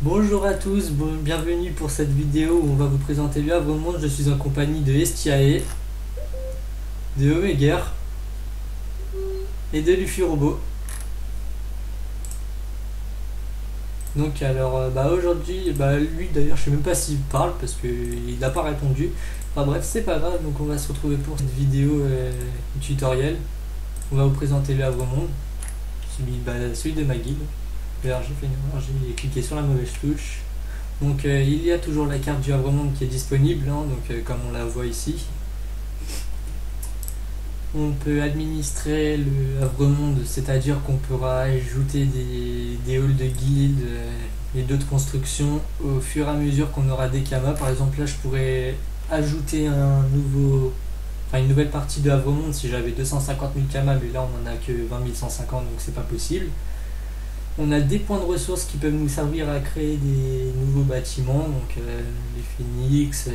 Bonjour à tous, bienvenue pour cette vidéo où on va vous présenter le Havre Monde. Je suis en compagnie de Estiae, de Omeger et de Luffy Robot. Donc alors aujourd'hui, lui d'ailleurs je sais même pas s'il parle parce qu'il n'a pas répondu. Enfin bref, c'est pas grave, donc on va se retrouver pour cette vidéo tutoriel. On va vous présenter le Havre Monde, celui de ma guilde. D'ailleurs j'ai fait une erreur, j'ai cliqué sur la mauvaise touche. Donc il y a toujours la carte du Havre Monde qui est disponible, hein, comme on la voit ici. On peut administrer le Havre Monde, c'est-à-dire qu'on pourra ajouter des halls de guildes et d'autres constructions au fur et à mesure qu'on aura des kamas. Par exemple là je pourrais ajouter une nouvelle partie de Havre Monde si j'avais 250 000 kamas, mais là on en a que 20 150, donc c'est pas possible. On a des points de ressources qui peuvent nous servir à créer des nouveaux bâtiments, donc les phoenix,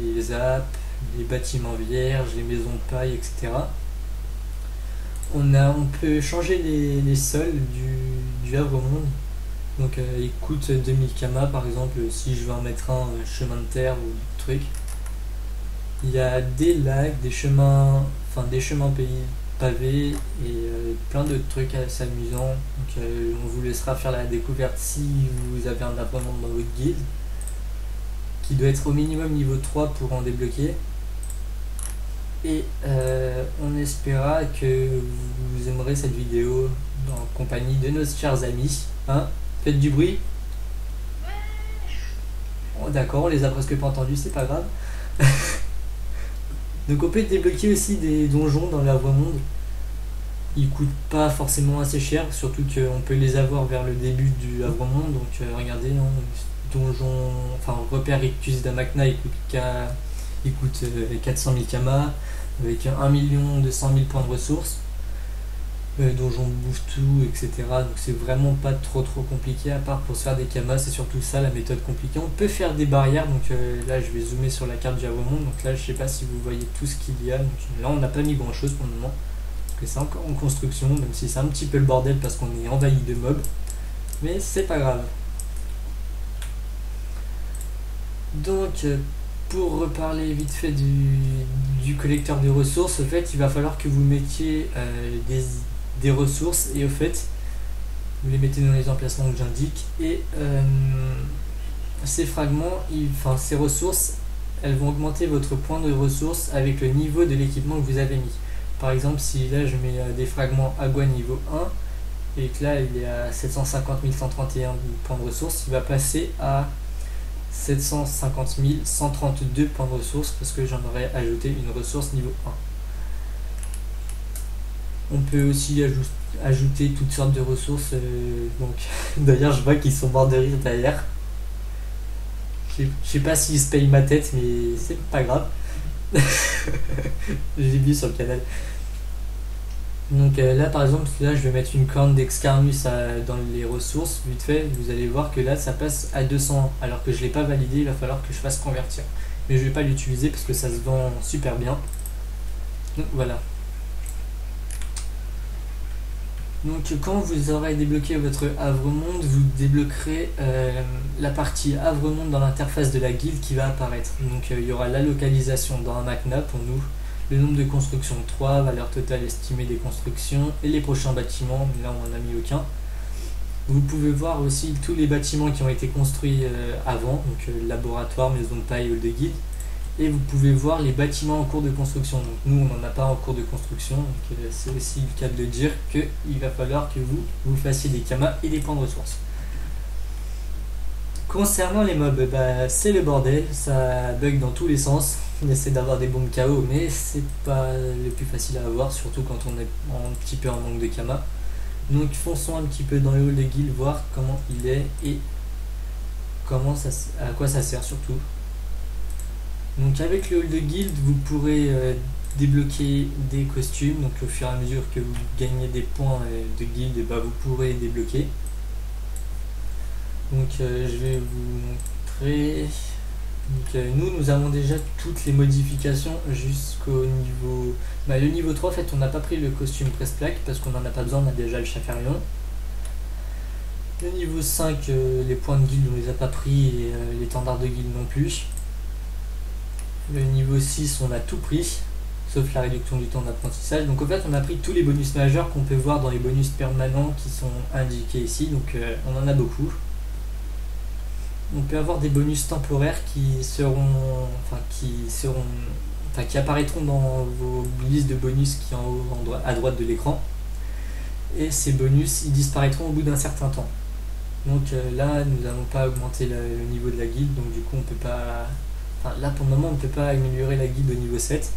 les apes, les bâtiments vierges, les maisons de paille, etc. On peut changer les sols du Havre Monde. Donc ils coûtent 2000 kamas par exemple si je veux en mettre un chemin de terre ou du truc. Il y a des lacs, des chemins pavés et plein de trucs assez amusants. Donc on vous laissera faire la découverte si vous avez un Havre Monde dans votre guilde, qui doit être au minimum niveau 3 pour en débloquer. Et on espéra que vous aimerez cette vidéo en compagnie de nos chers amis. Hein, faites du bruit. Oh, d'accord, on les a presque pas entendus, c'est pas grave. Donc on peut débloquer aussi des donjons dans le Havre Monde. Ils coûtent pas forcément assez cher, surtout qu'on peut les avoir vers le début du Havre Monde. Donc regardez, hein, donjon, repère Rictus d'Amakna, il coûte 400 000 kamas avec 1 200 000 points de ressources. Donjon bouffe tout, etc. Donc c'est vraiment pas trop compliqué, à part pour se faire des kamas, c'est surtout ça la méthode compliquée. On peut faire des barrières, donc là je vais zoomer sur la carte du Havre Monde. Donc là je sais pas si vous voyez tout ce qu'il y a. Donc là on n'a pas mis grand chose pour le moment, parce que c'est encore en construction, même si c'est un petit peu le bordel parce qu'on est envahi de mobs, mais c'est pas grave. Donc pour reparler vite fait du collecteur de ressources, au fait il va falloir que vous mettiez des ressources, et au fait vous les mettez dans les emplacements que j'indique, et ces fragments, ces ressources, elles vont augmenter votre point de ressources avec le niveau de l'équipement que vous avez mis. Par exemple, si là je mets des fragments agua niveau 1 et que là il est à 750 131 points de ressources, il va passer à 750 132 points de ressources parce que j'en aurais ajouté une ressource niveau 1. On peut aussi ajouter toutes sortes de ressources. Donc d'ailleurs je vois qu'ils sont morts de rire derrière. Je sais pas s'ils se payent ma tête, mais c'est pas grave. J'ai vu sur le canal. Donc là par exemple, là je vais mettre une corne d'Excarnus dans les ressources, vite fait, vous allez voir que là ça passe à 200, alors que je l'ai pas validé, il va falloir que je fasse convertir. Mais je vais pas l'utiliser parce que ça se vend super bien. Donc voilà. Donc quand vous aurez débloqué votre Havre Monde, vous débloquerez la partie Havre Monde dans l'interface de la guilde qui va apparaître. Donc il y aura la localisation dans Amakna pour nous, le nombre de constructions 3, valeur totale estimée des constructions et les prochains bâtiments, mais là on n'en a mis aucun. Vous pouvez voir aussi tous les bâtiments qui ont été construits avant, donc laboratoire, maison de paille, hall de guilde. Et vous pouvez voir les bâtiments en cours de construction. Donc nous on n'en a pas en cours de construction, donc c'est aussi le cas de dire qu'il va falloir que vous fassiez des kamas et des points de ressources. Concernant les mobs, c'est le bordel, ça bug dans tous les sens. On essaie d'avoir des bombes KO, mais c'est pas le plus facile à avoir, surtout quand on est un petit peu en manque de kamas. Donc fonçons un petit peu dans le hall de guild, voir comment il est et à quoi ça sert surtout. Donc avec le hall de guild, vous pourrez débloquer des costumes. Donc au fur et à mesure que vous gagnez des points de guild, vous pourrez débloquer. Donc je vais vous montrer. Donc nous avons déjà toutes les modifications jusqu'au niveau... le niveau 3, en fait, on n'a pas pris le costume presse-plaque parce qu'on n'en a pas besoin, on a déjà le Chafarion. Le niveau 5, les points de guilde on les a pas pris et l'étendard de guilde non plus. Le niveau 6 on a tout pris, sauf la réduction du temps d'apprentissage. Donc en fait on a pris tous les bonus majeurs qu'on peut voir dans les bonus permanents qui sont indiqués ici, donc on en a beaucoup. On peut avoir des bonus temporaires qui apparaîtront dans vos listes de bonus qui sont en haut à droite de l'écran. Et ces bonus ils disparaîtront au bout d'un certain temps. Donc là nous n'avons pas augmenté le niveau de la guilde, donc du coup on peut pas. Enfin, là pour le moment on ne peut pas améliorer la guilde au niveau 7.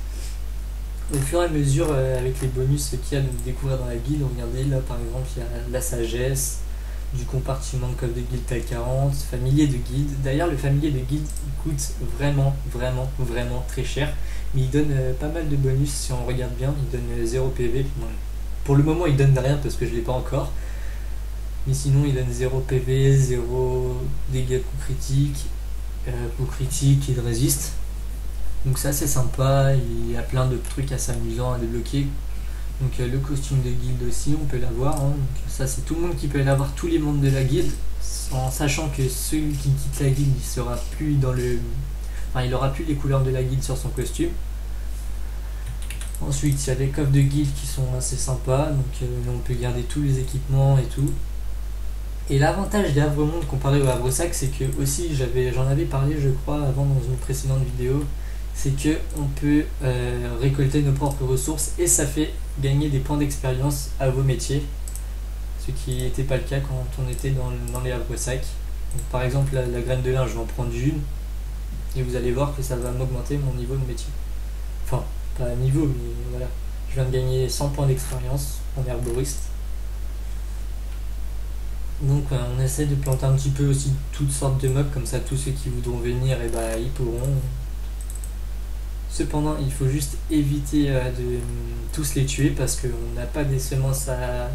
Au fur et à mesure avec les bonus qu'il y a à découvrir dans la guilde, regardez là par exemple il y a la sagesse, du compartiment de coffre de guilde à 40, familier de guilde. D'ailleurs le familier de guilde il coûte vraiment très cher, mais il donne pas mal de bonus si on regarde bien. Il donne 0 PV. Bon, pour le moment il donne rien parce que je l'ai pas encore, mais sinon il donne 0 PV, 0 dégâts coup critique et de résiste. Donc ça c'est sympa, il y a plein de trucs assez amusants à débloquer. Donc le costume de guilde aussi on peut l'avoir, hein. Donc ça c'est tout le monde qui peut l'avoir, tous les membres de la guilde, en sachant que celui qui quitte la guilde il sera plus dans le... Enfin il aura plus les couleurs de la guilde sur son costume. Ensuite il y a des coffres de guilde qui sont assez sympas, donc on peut garder tous les équipements et tout. Et l'avantage des Havre-Monde comparé au Havre-Sac, c'est que aussi j'en avais parlé je crois avant dans une précédente vidéo, c'est que on peut récolter nos propres ressources et ça fait gagner des points d'expérience à vos métiers, ce qui n'était pas le cas quand on était dans les Havre-Sac. Par exemple la graine de lin je vais en prendre une et vous allez voir que ça va m'augmenter mon niveau de métier. Enfin pas niveau mais voilà, je viens de gagner 100 points d'expérience en herboriste. Donc on essaie de planter un petit peu aussi toutes sortes de mobs, comme ça tous ceux qui voudront venir ils pourront. Cependant il faut juste éviter de tous les tuer parce qu'on n'a pas des semences à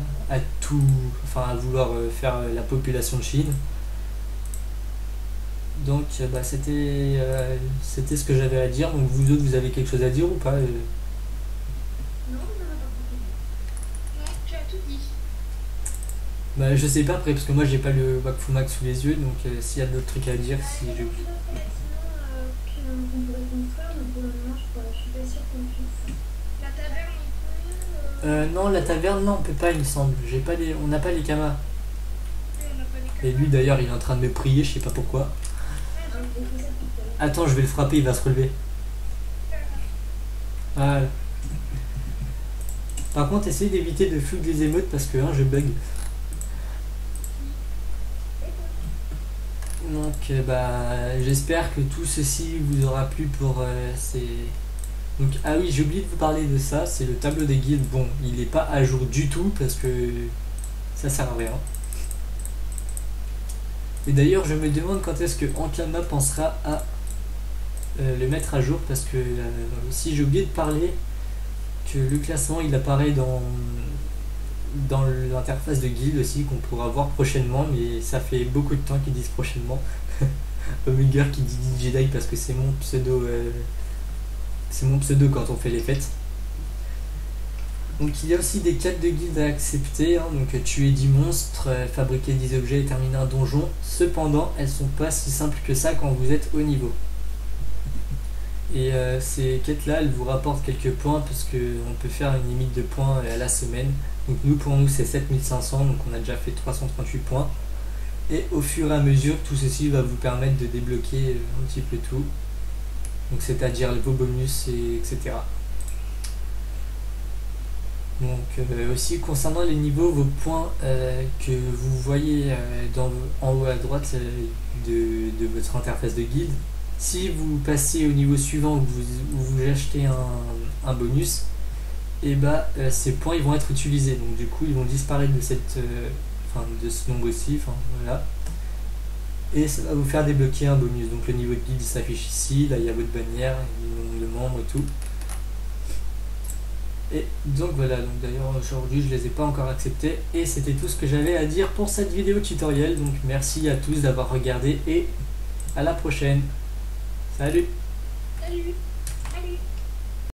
vouloir faire la population de Chine. Donc c'était ce que j'avais à dire. Donc vous autres vous avez quelque chose à dire ou pas? Non, tu as tout dit. Je sais pas après parce que moi j'ai pas le Wakfu Max sous les yeux, donc s'il y a d'autres trucs à dire, si j'ai oublié. Sinon, qu'on pourrait construire, mais pour le moment, je suis pas sûre qu'on puisse. La taverne, on peut. Non, la taverne, non, on peut pas, il me semble. On n'a pas les kamas. Oui, on n'a pas les Et lui d'ailleurs, il est en train de me prier, je sais pas pourquoi. Attends, je vais le frapper, il va se relever. Voilà. Par contre, essayez d'éviter de foutre des émeutes parce que je bug. Donc j'espère que tout ceci vous aura plu pour ces... Donc ah oui, j'ai oublié de vous parler de ça, c'est le tableau des guildes. Bon, il n'est pas à jour du tout parce que ça sert à rien. Et d'ailleurs je me demande quand est-ce que Ankama pensera à le mettre à jour parce que si j'ai oublié de parler que le classement il apparaît dans l'interface de guilde aussi qu'on pourra voir prochainement, mais ça fait beaucoup de temps qu'ils disent prochainement. Omega qui dit Jedi parce que c'est mon pseudo quand on fait les fêtes. Donc il y a aussi des quêtes de guilde à accepter, hein. Donc tuer 10 monstres, fabriquer 10 objets et terminer un donjon. Cependant elles sont pas si simples que ça quand vous êtes au niveau. Et ces quêtes là elles vous rapportent quelques points parce qu'on peut faire une limite de points à la semaine. Donc pour nous c'est 7500, donc on a déjà fait 338 points. Et au fur et à mesure tout ceci va vous permettre de débloquer un petit peu tout. Donc c'est-à-dire vos bonus etc. Donc aussi concernant les niveaux, vos points que vous voyez en haut à droite de votre interface de guilde, si vous passez au niveau suivant où vous achetez un bonus, et ces points ils vont être utilisés, donc du coup ils vont disparaître de ce nombre-ci, voilà. Et ça va vous faire débloquer un bonus. Donc le niveau de guilde il s'affiche ici, là il y a votre bannière, le nombre de membres et tout. Et donc voilà, donc d'ailleurs aujourd'hui je les ai pas encore acceptés. Et c'était tout ce que j'avais à dire pour cette vidéo tutoriel. Donc merci à tous d'avoir regardé et à la prochaine. Salut! Salut!